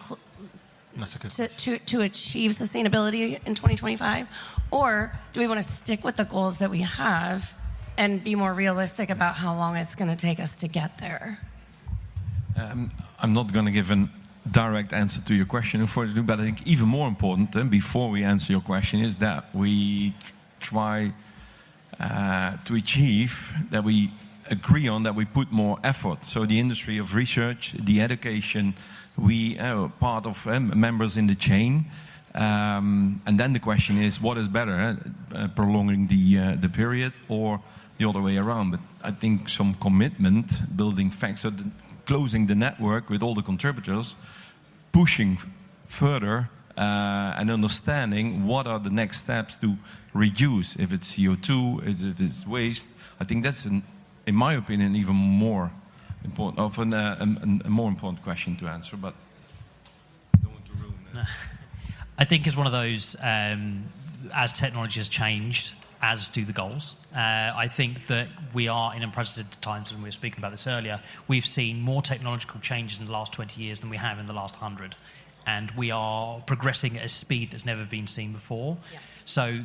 That's a good to achieve sustainability in 2025? Or do we want to stick with the goals that we have and be more realistic about how long it's going to take us to get there? I'm not going to give a direct answer to your question, unfortunately, but I think even more important, before we answer your question, is that we try to achieve, that we agree on, that we put more effort. So the industry of research, the education, we are part of members in the chain. And then the question is, what is better, prolonging the period or the other way around? But I think some commitment, building facts, so closing the network with all the contributors, pushing further and understanding what are the next steps to reduce, if it's CO2, if it's waste. I think that's, in my opinion, even more important, often a more important question to answer, but I don't want to ruin that. I think it's one of those, as technology has changed, as do the goals. I think that we are in unprecedented times, and we were speaking about this earlier. We've seen more technological changes in the last 20 years than we have in the last 100. And we are progressing at a speed that's never been seen before. Yeah. So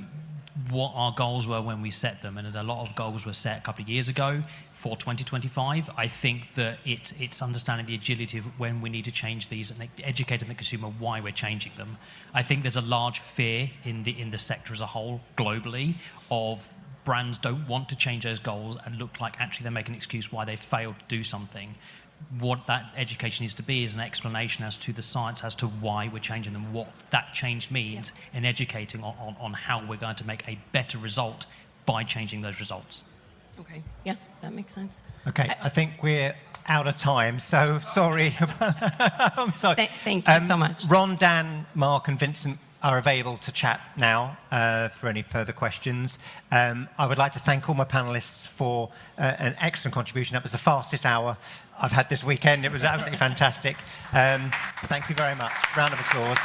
what our goals were when we set them, and a lot of goals were set a couple of years ago for 2025. I think that it's understanding the agility of when we need to change these and educating the consumer why we're changing them. I think there's a large fear in the sector as a whole, globally, of brands don't want to change those goals and look like actually they're making an excuse why they failed to do something. What that education needs to be is an explanation as to the science as to why we're changing them, what that change means, and educating on how we're going to make a better result by changing those results. Okay, yeah, that makes sense. Okay, I think we're out of time, so sorry. I'm sorry. Thank you so much. Ron, Dan, Mark and Vincent are available to chat now for any further questions. I would like to thank all my panellists for an excellent contribution. That was the fastest hour I've had this weekend. It was absolutely fantastic. Thank you very much. Round of applause.